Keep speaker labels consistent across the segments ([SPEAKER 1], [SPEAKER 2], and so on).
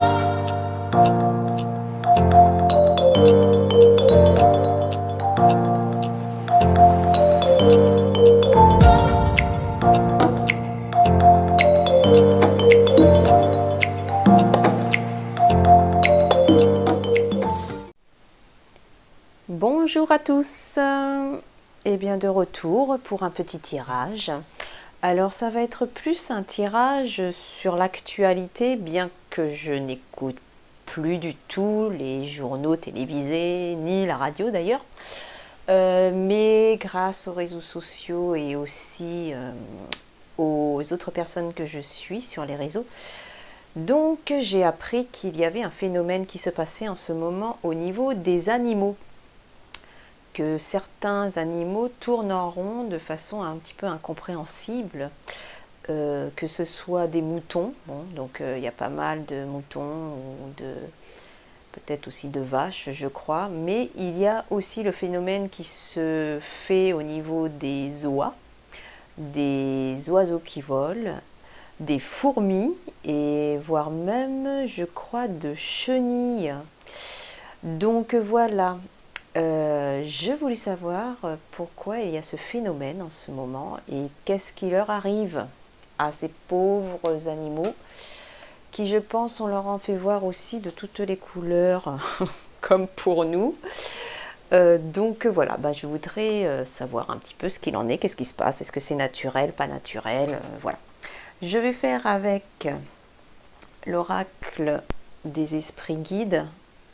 [SPEAKER 1] Bonjour à tous, et bien de retour pour un petit tirage. Alors ça va être plus un tirage sur l'actualité, bien que je n'écoute plus du tout les journaux télévisés, ni la radio d'ailleurs. Mais grâce aux réseaux sociaux et aussi aux autres personnes que je suis sur les réseaux, donc j'ai appris qu'il y avait un phénomène qui se passait en ce moment au niveau des animaux. Que certains animaux tournent en rond de façon un petit peu incompréhensible, que ce soit des moutons, bon, donc il y a pas mal de moutons ou peut-être aussi de vaches, je crois, mais il y a aussi le phénomène qui se fait au niveau des oies, des oiseaux qui volent, des fourmis et voire même, je crois, de chenilles. Donc voilà. Je voulais savoir pourquoi il y a ce phénomène en ce moment et qu'est-ce qui leur arrive à ces pauvres animaux qui, je pense, on leur en fait voir aussi de toutes les couleurs comme pour nous. Donc voilà, je voudrais savoir un petit peu ce qu'il en est, qu'est-ce qui se passe, est-ce que c'est naturel, pas naturel, voilà. Je vais faire avec l'oracle des esprits guides.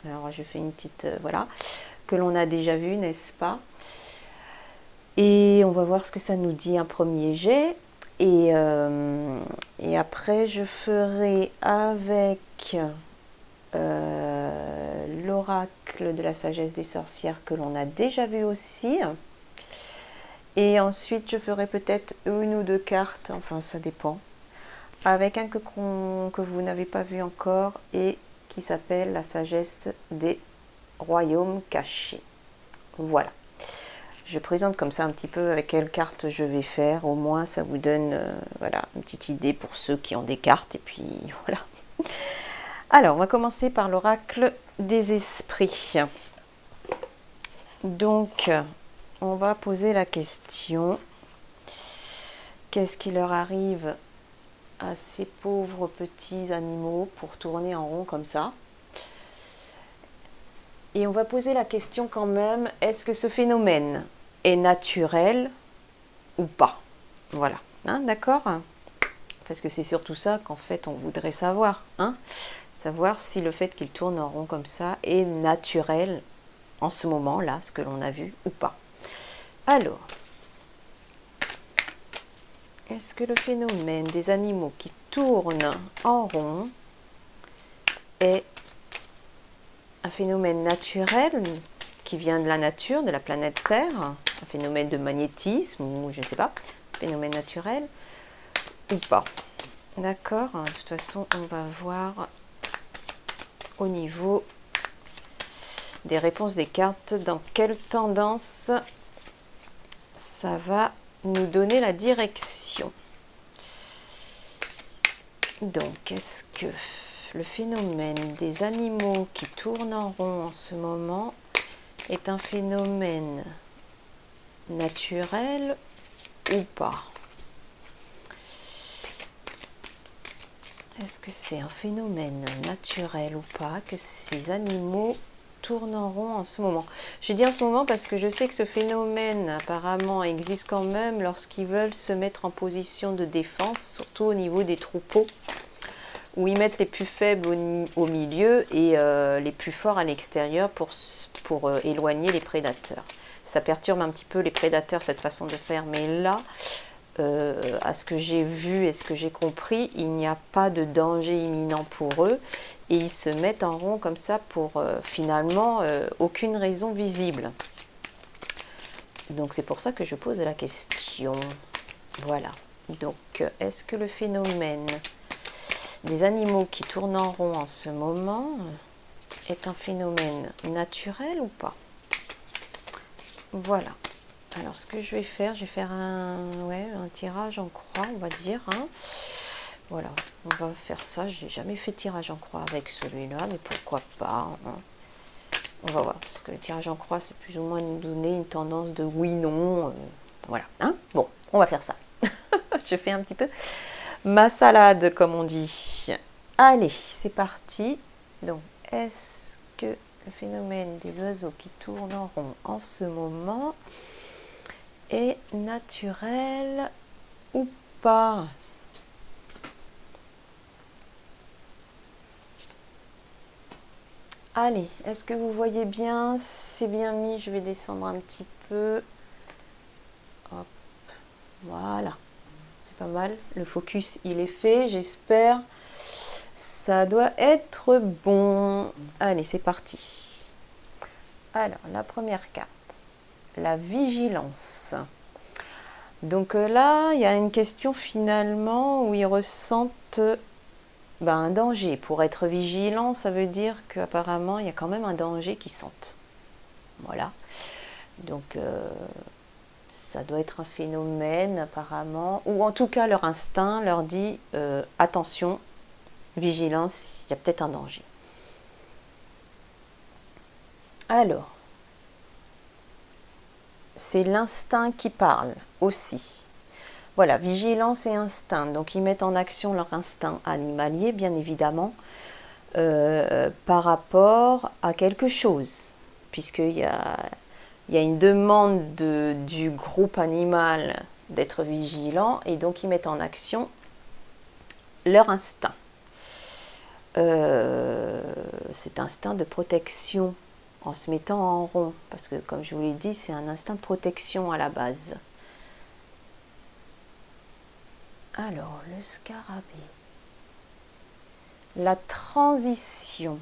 [SPEAKER 1] Alors je fais une petite, voilà, que l'on a déjà vu, n'est-ce pas? Et on va voir ce que ça nous dit un premier jet. Et après, je ferai avec l'oracle de la sagesse des sorcières que l'on a déjà vu aussi. Et ensuite, je ferai peut-être une ou deux cartes, enfin ça dépend, avec un que vous n'avez pas vu encore et qui s'appelle la sagesse des royaumes cachés. Voilà. Je présente comme ça un petit peu avec quelle carte je vais faire. Au moins, ça vous donne voilà, une petite idée pour ceux qui ont des cartes. Et puis, voilà. Alors, on va commencer par l'oracle des esprits. Donc, on va poser la question. Qu'est-ce qui leur arrive à ces pauvres petits animaux pour tourner en rond comme ça? Et on va poser la question quand même, est-ce que ce phénomène est naturel ou pas? Voilà, hein, d'accord? Parce que c'est surtout ça qu'en fait on voudrait savoir, hein? Savoir si le fait qu'il tourne en rond comme ça est naturel en ce moment-là, ce que l'on a vu ou pas. Alors, est-ce que le phénomène des animaux qui tournent en rond est un phénomène naturel qui vient de la nature, de la planète Terre, un phénomène de magnétisme ou je ne sais pas, phénomène naturel ou pas? D'accord, de toute façon on va voir au niveau des réponses des cartes dans quelle tendance ça va nous donner la direction. Donc est-ce que le phénomène des animaux qui tournent en rond en ce moment est un phénomène naturel ou pas? Est-ce que c'est un phénomène naturel ou pas que ces animaux tournent en rond en ce moment? Je dis en ce moment parce que je sais que ce phénomène apparemment existe quand même lorsqu'ils veulent se mettre en position de défense, surtout au niveau des troupeaux, où ils mettent les plus faibles au milieu et les plus forts à l'extérieur pour éloigner les prédateurs. Ça perturbe un petit peu les prédateurs cette façon de faire, mais là, à ce que j'ai vu et ce que j'ai compris, il n'y a pas de danger imminent pour eux et ils se mettent en rond comme ça pour finalement aucune raison visible. Donc c'est pour ça que je pose la question. Voilà. Donc est-ce que le phénomène des animaux qui tournent en rond en ce moment est un phénomène naturel ou pas? Voilà. Alors ce que je vais faire un tirage en croix, on va dire, hein, Voilà, on va faire ça. Je n'ai jamais fait tirage en croix avec celui-là, mais pourquoi pas, hein. On va voir, parce que le tirage en croix, c'est plus ou moins nous donner une tendance de oui, non. Voilà, hein. Bon, on va faire ça. Je fais un petit peu ma salade, comme on dit. Allez, c'est parti. Donc, est-ce que le phénomène des oiseaux qui tournent en rond en ce moment est naturel ou pas? Allez, est-ce que vous voyez bien? C'est bien mis, je vais descendre un petit peu. Hop, voilà. C'est pas mal. Le focus, il est fait, j'espère. Ça doit être bon. Allez, c'est parti. Alors, la première carte. La vigilance. Donc là, il y a une question finalement où ils ressentent un danger. Pour être vigilant, ça veut dire qu'apparemment, il y a quand même un danger qu'ils sentent. Voilà. Donc, ça doit être un phénomène apparemment, ou en tout cas, leur instinct leur dit attention, vigilance, il y a peut-être un danger. Alors, c'est l'instinct qui parle aussi. Voilà, vigilance et instinct. Donc, ils mettent en action leur instinct animalier, bien évidemment, par rapport à quelque chose, puisqu'il y a une demande du groupe animal d'être vigilant, et donc ils mettent en action leur instinct. Cet instinct de protection en se mettant en rond, parce que comme je vous l'ai dit, c'est un instinct de protection à la base. Alors, le scarabée. La transition.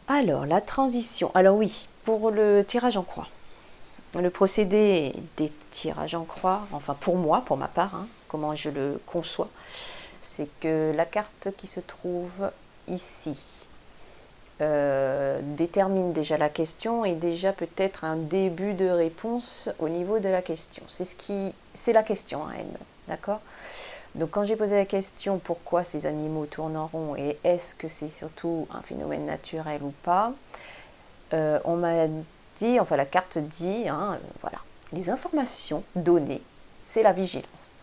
[SPEAKER 1] Alors, la transition. Alors oui, pour le tirage en croix. Le procédé des tirages en croix, enfin pour moi, pour ma part, hein, comment je le conçois, c'est que la carte qui se trouve ici détermine déjà la question et déjà peut-être un début de réponse au niveau de la question. C'est la question à elle-même, d'accord? Donc quand j'ai posé la question pourquoi ces animaux tournent en rond et est-ce que c'est surtout un phénomène naturel ou pas, on m'a dit, enfin la carte dit, hein, voilà, les informations données, c'est la vigilance.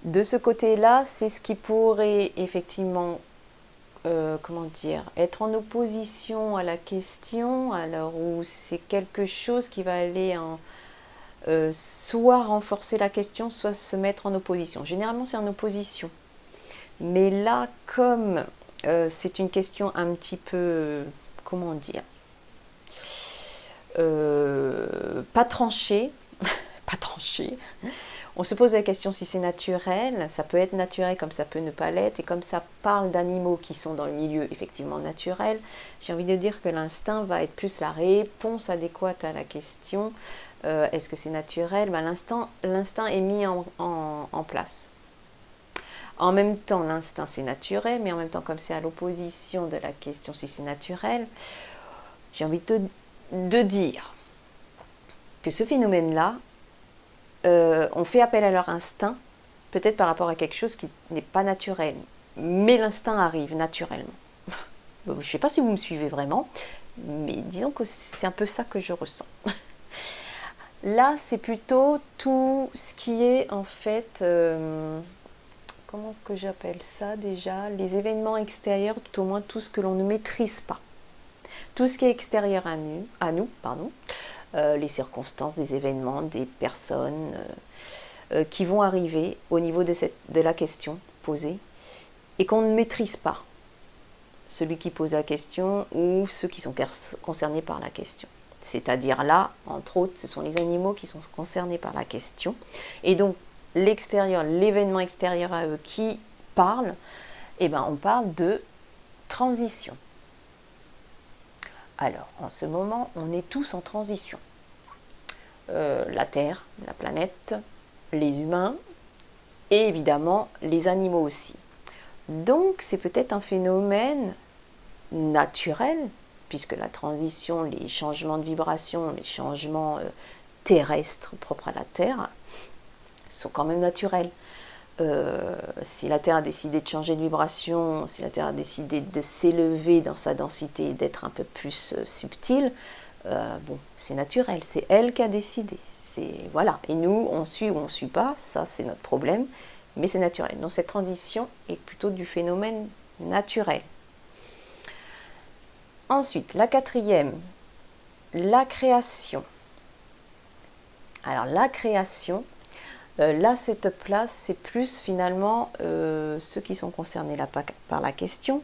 [SPEAKER 1] De ce côté-là, c'est ce qui pourrait effectivement, être en opposition à la question, alors où c'est quelque chose qui va aller soit renforcer la question, soit se mettre en opposition. Généralement, c'est en opposition. Mais là, comme c'est une question un petit peu, pas tranchée, pas tranchée. On se pose la question si c'est naturel, ça peut être naturel comme ça peut ne pas l'être, et comme ça parle d'animaux qui sont dans le milieu effectivement naturel, j'ai envie de dire que l'instinct va être plus la réponse adéquate à la question. Est-ce que c'est naturel? L'instinct est mis en place. En même temps, l'instinct c'est naturel, mais en même temps, comme c'est à l'opposition de la question si c'est naturel, j'ai envie de dire que ce phénomène-là, on fait appel à leur instinct, peut-être par rapport à quelque chose qui n'est pas naturel, mais l'instinct arrive naturellement. Je ne sais pas si vous me suivez vraiment, mais disons que c'est un peu ça que je ressens. Là, c'est plutôt tout ce qui est en fait, comment que j'appelle ça déjà, les événements extérieurs, tout au moins tout ce que l'on ne maîtrise pas. Tout ce qui est extérieur à nous, les circonstances, des événements, des personnes qui vont arriver au niveau de la question posée et qu'on ne maîtrise pas. Celui qui pose la question ou ceux qui sont concernés par la question. C'est-à-dire là, entre autres, ce sont les animaux qui sont concernés par la question. Et donc, l'extérieur, l'événement extérieur à eux qui parle, on parle de transition. Alors, en ce moment, on est tous en transition. La Terre, la planète, les humains et évidemment les animaux aussi. Donc, c'est peut-être un phénomène naturel, puisque la transition, les changements de vibration, les changements terrestres propres à la Terre sont quand même naturels. Si la Terre a décidé de changer de vibration, si la Terre a décidé de s'élever dans sa densité, d'être un peu plus subtile, bon, c'est naturel, c'est elle qui a décidé. Voilà. Et nous, on suit ou on ne suit pas, ça c'est notre problème, mais c'est naturel. Donc cette transition est plutôt du phénomène naturel. Ensuite, la quatrième, la création. Alors la création, là cette place, c'est plus finalement ceux qui sont concernés là par la question,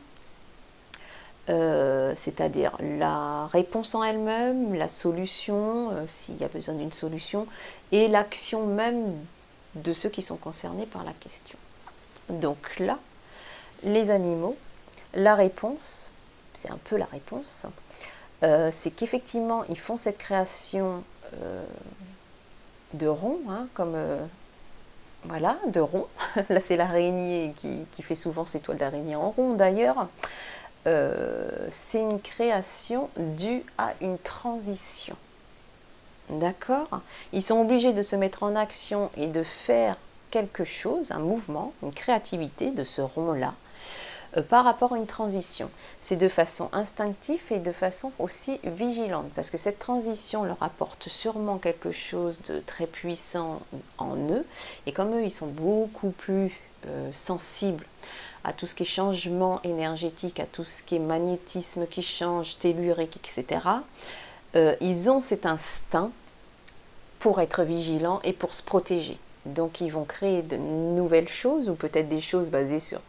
[SPEAKER 1] c'est-à-dire la réponse en elle-même, la solution, s'il y a besoin d'une solution, et l'action même de ceux qui sont concernés par la question. Donc là, les animaux, la réponse, c'est un peu la réponse, c'est qu'effectivement ils font cette création de rond, hein, comme voilà, de rond. Là c'est l'araignée qui fait souvent ses toiles d'araignée en rond d'ailleurs. C'est une création due à une transition. D'accord? Ils sont obligés de se mettre en action et de faire quelque chose, un mouvement, une créativité de ce rond-là, par rapport à une transition. C'est de façon instinctive et de façon aussi vigilante, parce que cette transition leur apporte sûrement quelque chose de très puissant en eux, et comme eux, ils sont beaucoup plus sensibles à tout ce qui est changement énergétique, à tout ce qui est magnétisme qui change, tellurique, etc., ils ont cet instinct pour être vigilants et pour se protéger. Donc ils vont créer de nouvelles choses, ou peut-être des choses basées sur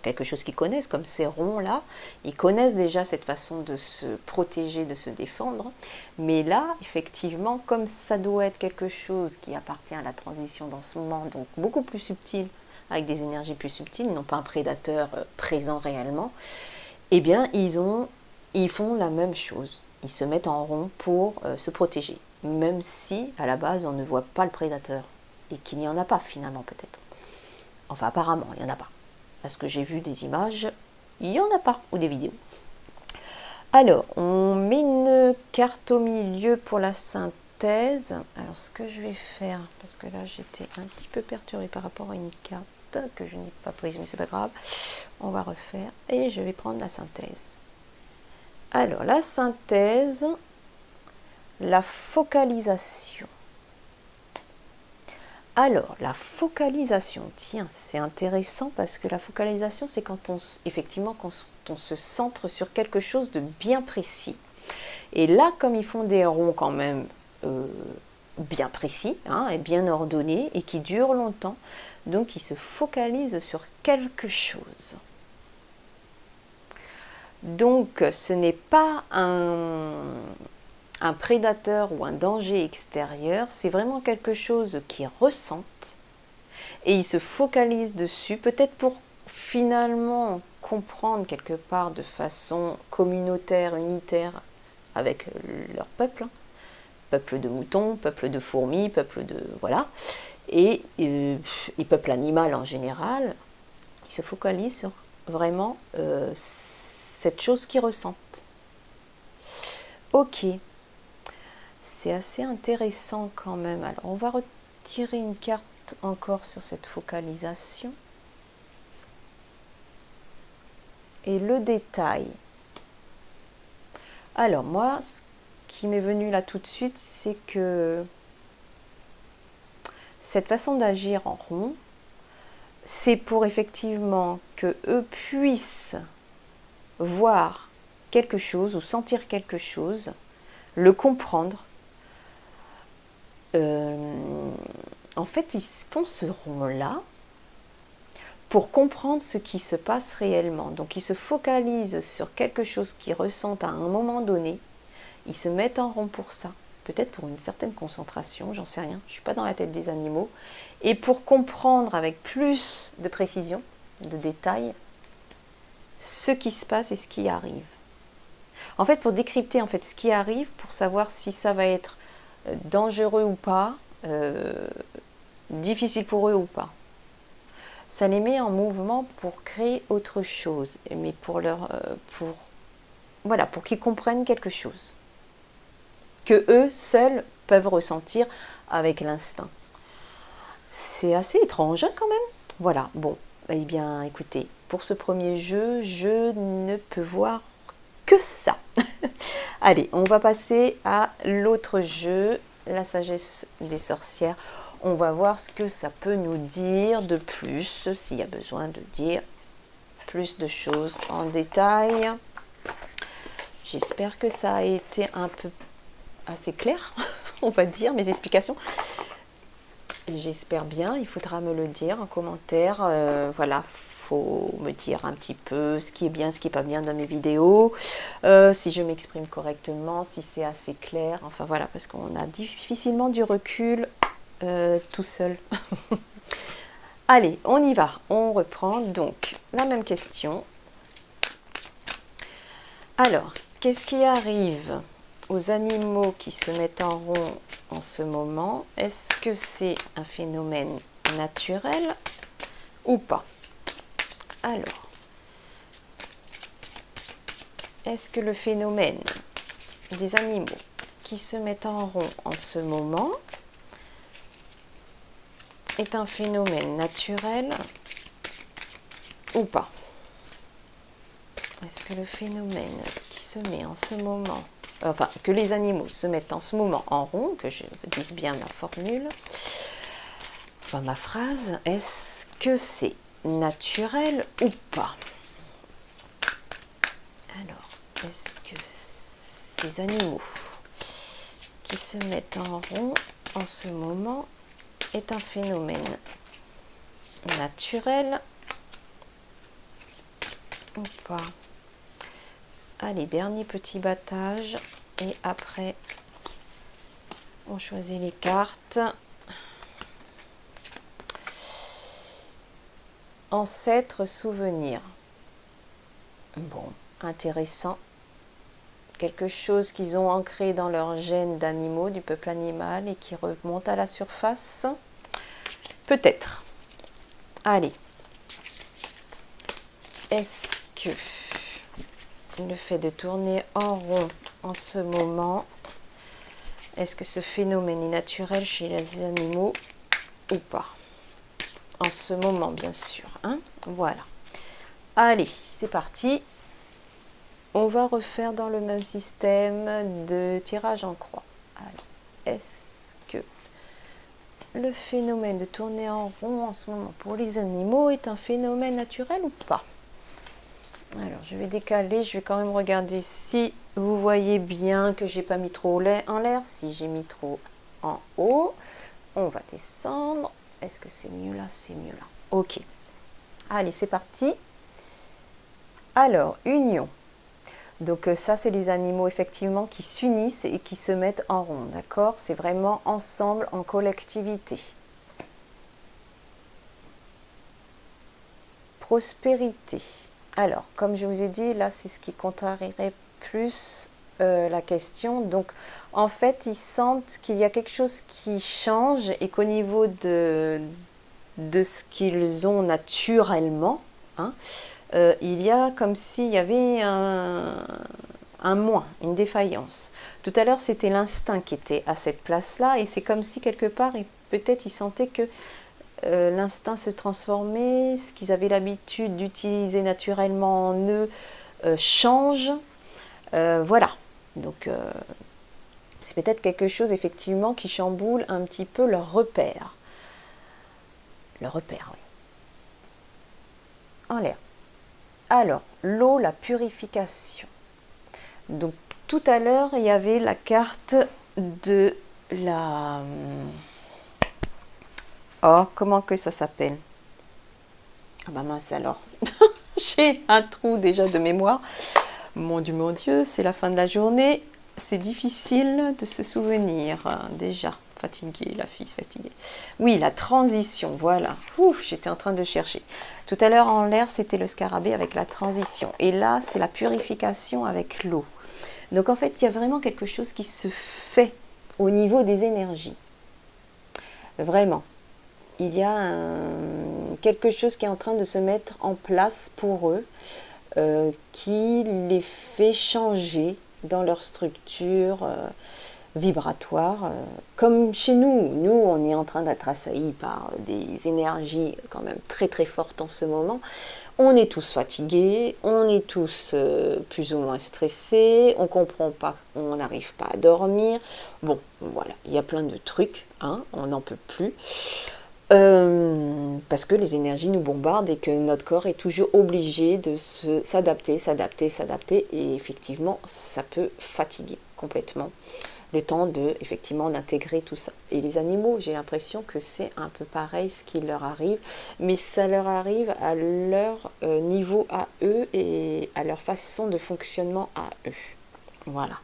[SPEAKER 1] quelque chose qu'ils connaissent, comme ces ronds-là. Ils connaissent déjà cette façon de se protéger, de se défendre. Mais là, effectivement, comme ça doit être quelque chose qui appartient à la transition dans ce moment, donc beaucoup plus subtil, avec des énergies plus subtiles, non pas un prédateur présent réellement, eh bien, ils font la même chose. Ils se mettent en rond pour se protéger, même si, à la base, on ne voit pas le prédateur, et qu'il n'y en a pas, finalement, peut-être. Enfin, apparemment, il n'y en a pas. Parce que j'ai vu des images, il n'y en a pas, ou des vidéos. Alors, on met une carte au milieu pour la synthèse. Alors, ce que je vais faire, parce que là, j'étais un petit peu perturbée par rapport à une carte que je n'ai pas prise, mais c'est pas grave. On va refaire, et je vais prendre la synthèse. Alors, la synthèse, la focalisation. Alors, la focalisation, tiens, c'est intéressant parce que la focalisation, c'est quand on se centre sur quelque chose de bien précis. Et là, comme ils font des ronds quand même bien précis, hein, et bien ordonnés, et qui durent longtemps, donc ils se focalisent sur quelque chose. Donc, ce n'est pas un prédateur ou un danger extérieur, c'est vraiment quelque chose qu'ils ressentent et ils se focalisent dessus, peut-être pour finalement comprendre quelque part de façon communautaire, unitaire avec leur peuple, hein. Peuple de moutons, peuple de fourmis, peuple de... voilà, et peuple animal en général, ils se focalisent sur vraiment cette chose qu'ils ressentent. Ok. C'est assez intéressant quand même. Alors, on va retirer une carte encore sur cette focalisation. Et le détail. Alors, moi, ce qui m'est venu là tout de suite, c'est que cette façon d'agir en rond, c'est pour effectivement que eux puissent voir quelque chose ou sentir quelque chose, le comprendre. En fait, ils font ce rond-là pour comprendre ce qui se passe réellement. Donc, ils se focalisent sur quelque chose qu'ils ressentent à un moment donné. Ils se mettent en rond pour ça. Peut-être pour une certaine concentration, j'en sais rien. Je ne suis pas dans la tête des animaux. Et pour comprendre avec plus de précision, de détails, ce qui se passe et ce qui arrive. En fait, pour décrypter en fait, ce qui arrive, pour savoir si ça va être dangereux ou pas, difficile pour eux ou pas. Ça les met en mouvement pour créer autre chose, mais pour qu'ils comprennent quelque chose que eux seuls peuvent ressentir avec l'instinct. c'est assez étrange hein, quand même. Voilà, bon, eh bien écoutez, pour ce premier jeu, je ne peux voir que ça. Allez, on va passer à l'autre jeu, la sagesse des sorcières. On va voir ce que ça peut nous dire de plus, s'il y a besoin de dire plus de choses en détail. J'espère que ça a été un peu assez clair, on va dire, mes explications. J'espère bien, il faudra me le dire en commentaire. Voilà, faut me dire un petit peu ce qui est bien, ce qui n'est pas bien dans mes vidéos, si je m'exprime correctement, si c'est assez clair. Enfin voilà, parce qu'on a difficilement du recul tout seul. Allez, on y va, on reprend. Donc, la même question. Alors, qu'est-ce qui arrive aux animaux qui se mettent en rond en ce moment? Est-ce que c'est un phénomène naturel ou pas? Alors, est-ce que le phénomène des animaux qui se mettent en rond en ce moment est un phénomène naturel ou pas? Est-ce que le phénomène qui se met en ce moment, enfin que les animaux se mettent en ce moment en rond, que je dise bien ma formule, enfin ma phrase, est-ce que c'est naturel ou pas? Alors, est-ce que ces animaux qui se mettent en rond en ce moment est un phénomène naturel ou pas? Allez, dernier petit battage et après on choisit les cartes. Ancêtres souvenirs. Bon, intéressant. Quelque chose qu'ils ont ancré dans leur gène d'animaux, du peuple animal et qui remonte à la surface. Peut-être. Allez. Est-ce que le fait de tourner en rond en ce moment, est-ce que ce phénomène est naturel chez les animaux ou pas? En ce moment, bien sûr. Hein, voilà. Allez, c'est parti. On va refaire dans le même système de tirage en croix. Est-ce que le phénomène de tourner en rond en ce moment pour les animaux est un phénomène naturel ou pas? Alors, je vais décaler, je vais quand même regarder si vous voyez bien que j'ai pas mis trop en l'air. Si j'ai mis trop en haut, on va descendre. Est-ce que c'est mieux là? C'est mieux là. Ok. Allez, c'est parti. Alors, union. Donc ça, c'est les animaux effectivement qui s'unissent et qui se mettent en rond. D'accord? C'est vraiment ensemble, en collectivité. Prospérité. Alors, comme je vous ai dit, là, c'est ce qui contrarierait plus la question. Donc, en fait, ils sentent qu'il y a quelque chose qui change et qu'au niveau de ce qu'ils ont naturellement, hein, il y a comme s'il y avait un moins, une défaillance. Tout à l'heure, c'était l'instinct qui était à cette place-là et c'est comme si quelque part, peut-être ils sentaient que l'instinct se transformait, ce qu'ils avaient l'habitude d'utiliser naturellement en eux change. Voilà, donc c'est peut-être quelque chose effectivement qui chamboule un petit peu leur repère. Le repère, oui. En l'air. Alors, l'eau, la purification. Donc, tout à l'heure, il y avait la carte de la... Oh, comment que ça s'appelle? Ah bah mince alors. J'ai un trou déjà de mémoire. Mon Dieu, c'est la fin de la journée. C'est difficile de se souvenir. Déjà, fatiguée, la fille fatiguée. Oui, la transition, voilà. Ouf, j'étais en train de chercher. Tout à l'heure, en l'air, c'était le scarabée avec la transition. Et là, c'est la purification avec l'eau. Donc, en fait, il y a vraiment quelque chose qui se fait au niveau des énergies. Vraiment. Il y a quelque chose qui est en train de se mettre en place pour eux, qui les fait changer dans leur structure. vibratoire, comme chez nous. Nous, on est en train d'être assaillis par des énergies quand même très très fortes en ce moment. On est tous fatigués, on est tous plus ou moins stressés, on comprend pas, on n'arrive pas à dormir. Bon, voilà, il y a plein de trucs, hein, on n'en peut plus. Parce que les énergies nous bombardent et que notre corps est toujours obligé de s'adapter, et effectivement, ça peut fatiguer complètement le temps de effectivement d'intégrer tout ça. Et les animaux, j'ai l'impression que c'est un peu pareil ce qui leur arrive, mais ça leur arrive à leur niveau à eux et à leur façon de fonctionnement à eux. Voilà.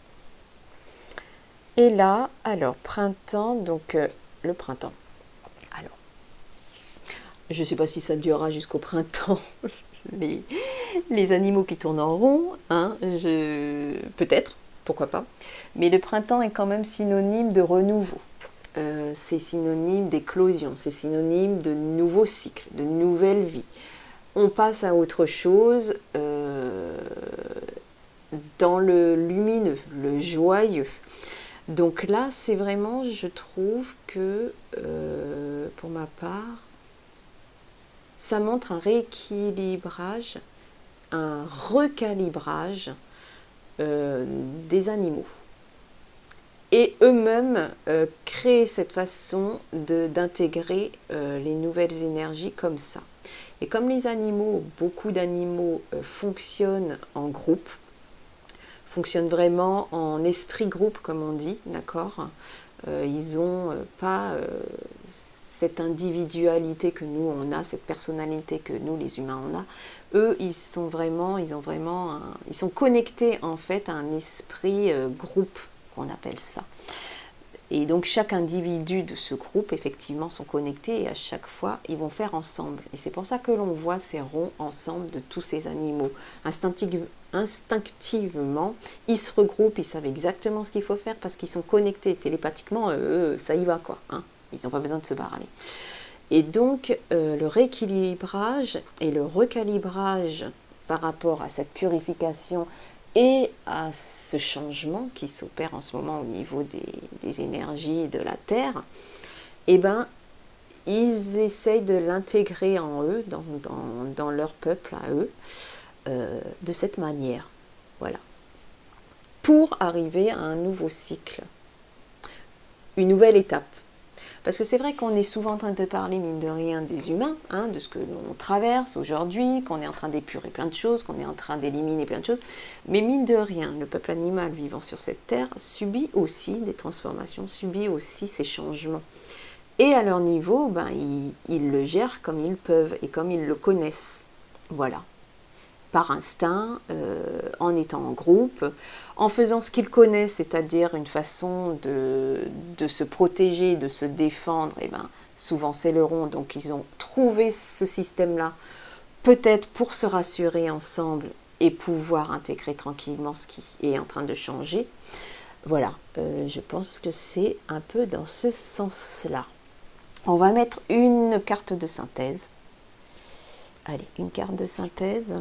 [SPEAKER 1] Et là, alors printemps, donc le printemps. Alors, je ne sais pas si ça durera jusqu'au printemps. Les animaux qui tournent en rond, hein, peut-être, pourquoi pas. Mais le printemps est quand même synonyme de renouveau. C'est synonyme d'éclosion, c'est synonyme de nouveaux cycles, de nouvelles vies. On passe à autre chose dans le lumineux, le joyeux. Donc là, c'est vraiment, je trouve que, pour ma part, ça montre un rééquilibrage, un recalibrage des animaux. Et eux-mêmes créent cette façon d'intégrer les nouvelles énergies comme ça. Et comme les animaux, beaucoup d'animaux fonctionnent en groupe, fonctionnent vraiment en esprit groupe comme on dit, d'accord, ils n'ont pas cette individualité que nous on a, cette personnalité que nous les humains on a. Eux, ils sont connectés en fait à un esprit groupe qu'on appelle ça. Et donc chaque individu de ce groupe effectivement sont connectés et à chaque fois ils vont faire ensemble. Et c'est pour ça que l'on voit ces ronds ensemble de tous ces animaux. Instinctivement, ils se regroupent, ils savent exactement ce qu'il faut faire parce qu'ils sont connectés télépathiquement, ça y va quoi, hein. Ils n'ont pas besoin de se barrer. Et donc le rééquilibrage et le recalibrage par rapport à cette purification et à ce changement qui s'opère en ce moment au niveau des énergies de la Terre, eh ben, ils essayent de l'intégrer en eux, dans leur peuple à eux, de cette manière. Voilà. Pour arriver à un nouveau cycle, une nouvelle étape. Parce que c'est vrai qu'on est souvent en train de parler, mine de rien, des humains, hein, de ce que l'on traverse aujourd'hui, qu'on est en train d'épurer plein de choses, qu'on est en train d'éliminer plein de choses. Mais mine de rien, le peuple animal vivant sur cette terre subit aussi des transformations, subit aussi ces changements. Et à leur niveau, ben, ils le gèrent comme ils peuvent et comme ils le connaissent. Voilà. Par instinct, en étant en groupe, en faisant ce qu'ils connaissent, c'est-à-dire une façon de se protéger, de se défendre, et ben, souvent c'est le rond, donc ils ont trouvé ce système-là, peut-être pour se rassurer ensemble et pouvoir intégrer tranquillement ce qui est en train de changer. Voilà, je pense que c'est un peu dans ce sens-là. On va mettre une carte de synthèse. Allez, une carte de synthèse.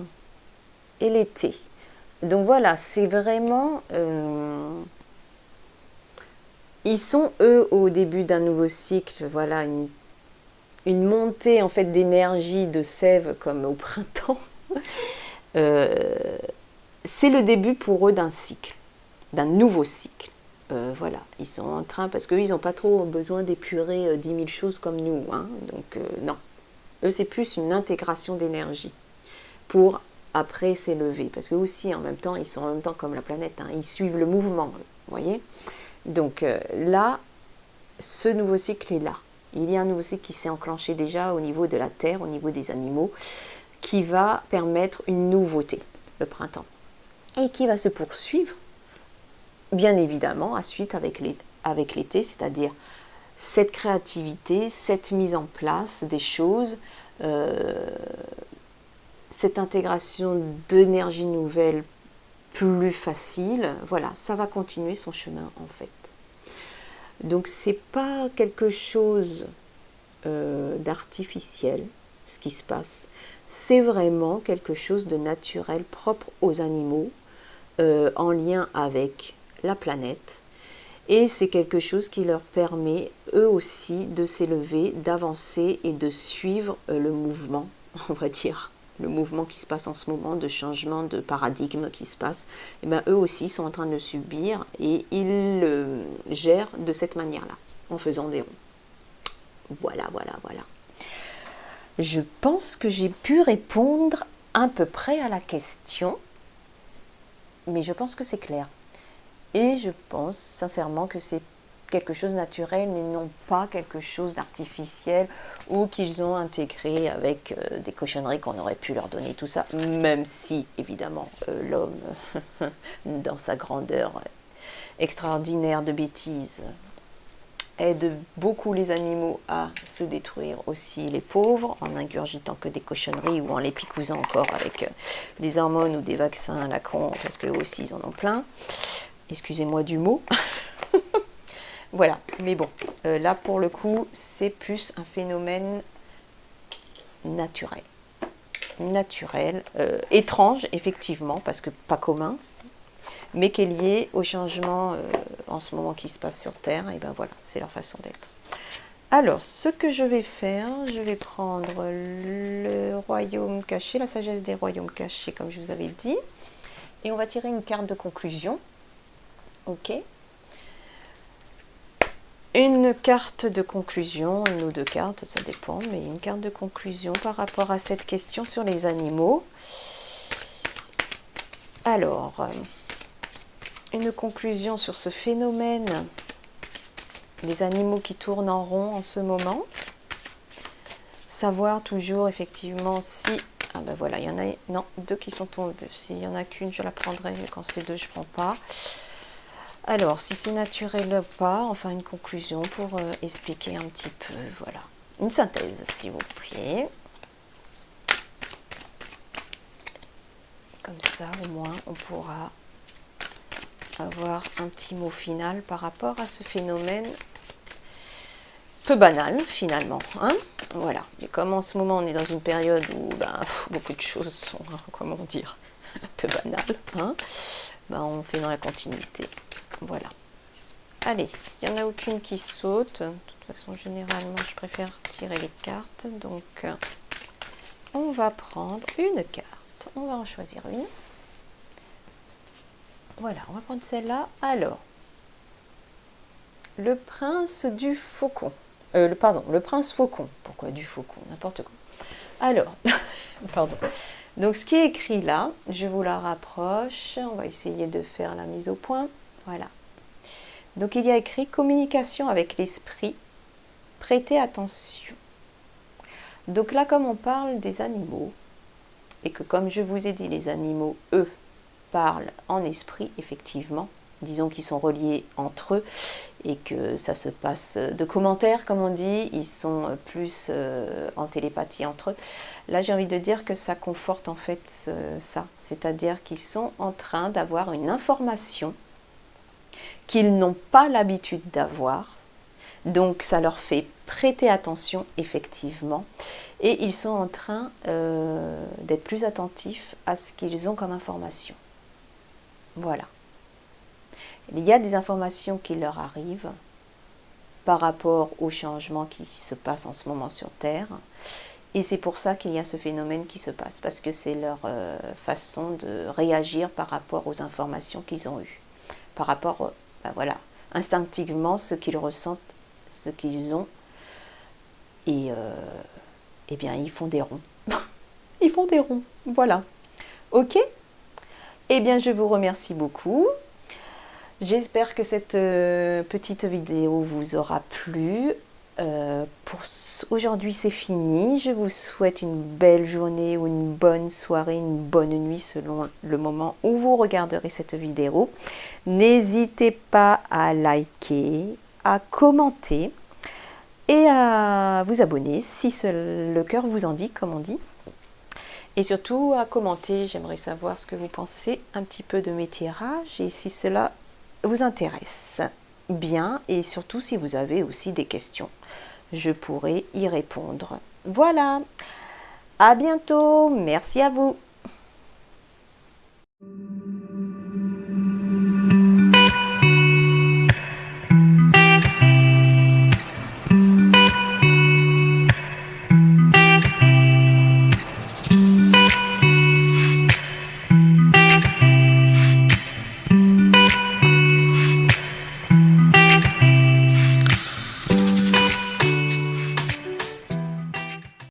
[SPEAKER 1] Et l'été. Donc voilà, c'est vraiment... ils sont, eux, au début d'un nouveau cycle, voilà, une montée en fait d'énergie, de sève comme au printemps. C'est le début pour eux d'un cycle, d'un nouveau cycle. Voilà, ils sont en train, parce qu'eux, ils n'ont pas trop besoin d'épurer 10 000 choses comme nous, hein, donc non. Eux, c'est plus une intégration d'énergie pour après s'élever, parce que aussi en même temps ils sont en même temps comme la planète, hein, ils suivent le mouvement, vous voyez. Donc là, ce nouveau cycle est là. Il y a un nouveau cycle qui s'est enclenché déjà au niveau de la Terre, au niveau des animaux, qui va permettre une nouveauté, le printemps, et qui va se poursuivre, bien évidemment, ensuite avec l'été, c'est-à-dire cette créativité, cette mise en place des choses, cette intégration d'énergie nouvelle plus facile, voilà, ça va continuer son chemin en fait. Donc c'est pas quelque chose d'artificiel ce qui se passe, c'est vraiment quelque chose de naturel propre aux animaux, en lien avec la planète Et c'est quelque chose qui leur permet, eux aussi, de s'élever, d'avancer et de suivre le mouvement, on va dire, le mouvement qui se passe en ce moment, de changement de paradigme qui se passe. Et bien, eux aussi sont en train de le subir et ils le gèrent de cette manière-là, en faisant des ronds. Voilà, voilà, voilà. Je pense que j'ai pu répondre à peu près à la question, mais je pense que c'est clair. Et je pense sincèrement que c'est quelque chose de naturel, mais non pas quelque chose d'artificiel ou qu'ils ont intégré avec des cochonneries qu'on aurait pu leur donner, tout ça, même si, évidemment, l'homme, dans sa grandeur extraordinaire de bêtises, aide beaucoup les animaux à se détruire aussi les pauvres, en ingurgitant que des cochonneries ou en les picousant encore avec des hormones ou des vaccins à la con, parce qu'eux aussi ils en ont plein. Excusez-moi du mot. Voilà, mais bon, là pour le coup, c'est plus un phénomène naturel. Naturel, étrange effectivement, parce que pas commun, mais qui est lié au changement en ce moment qui se passe sur Terre, et ben voilà, c'est leur façon d'être. Alors, ce que je vais faire, je vais prendre le royaume caché, la sagesse des royaumes cachés, comme je vous avais dit, et on va tirer une carte de conclusion. Ok. Une carte de conclusion, une ou deux cartes, ça dépend, mais une carte de conclusion par rapport à cette question sur les animaux. Alors, une conclusion sur ce phénomène des animaux qui tournent en rond en ce moment. Savoir toujours effectivement si... Ah ben voilà, il y en a... Non, deux qui sont tombées. S'il y en a qu'une, je la prendrai, mais quand c'est deux, je ne prends pas. Alors, si c'est naturel ou pas, enfin une conclusion pour expliquer un petit peu, voilà. Une synthèse, s'il vous plaît. Comme ça, au moins, on pourra avoir un petit mot final par rapport à ce phénomène peu banal, finalement. Hein, voilà. Et comme en ce moment, on est dans une période où beaucoup de choses sont, comment dire, peu banales, hein, on fait dans la continuité. Voilà. Allez, il n'y en a aucune qui saute. De toute façon, généralement, je préfère tirer les cartes. Donc, on va prendre une carte. On va en choisir une. Voilà, on va prendre celle-là. Alors, le prince du faucon. Le prince faucon. Pourquoi du faucon? N'importe quoi. Alors, pardon. Donc, ce qui est écrit là, je vous la rapproche. On va essayer de faire la mise au point. Voilà. Donc, il y a écrit communication avec l'esprit. Prêtez attention. Donc là, comme on parle des animaux, et que comme je vous ai dit, les animaux, eux, parlent en esprit, effectivement, disons qu'ils sont reliés entre eux, et que ça se passe de commentaires, comme on dit, ils sont plus en télépathie entre eux. Là, j'ai envie de dire que ça conforte en fait ça, c'est-à-dire qu'ils sont en train d'avoir une information qu'ils n'ont pas l'habitude d'avoir, donc ça leur fait prêter attention effectivement, et ils sont en train d'être plus attentifs à ce qu'ils ont comme information. Voilà. Il y a des informations qui leur arrivent par rapport au changement qui se passe en ce moment sur Terre. Et c'est pour ça qu'il y a ce phénomène qui se passe, parce que c'est leur façon de réagir par rapport aux informations qu'ils ont eues. Par rapport, voilà, instinctivement, ce qu'ils ressentent, ce qu'ils ont. Et eh bien, ils font des ronds. Ils font des ronds, voilà. Ok? Eh bien, je vous remercie beaucoup. J'espère que cette petite vidéo vous aura plu. Pour aujourd'hui, c'est fini. Je vous souhaite une belle journée ou une bonne soirée, une bonne nuit selon le moment où vous regarderez cette vidéo. N'hésitez pas à liker, à commenter et à vous abonner si le cœur vous en dit, comme on dit. Et surtout à commenter, j'aimerais savoir ce que vous pensez un petit peu de mes tirages et si cela vous intéresse bien, et surtout si vous avez aussi des questions, je pourrai y répondre. Voilà, à bientôt, merci à vous.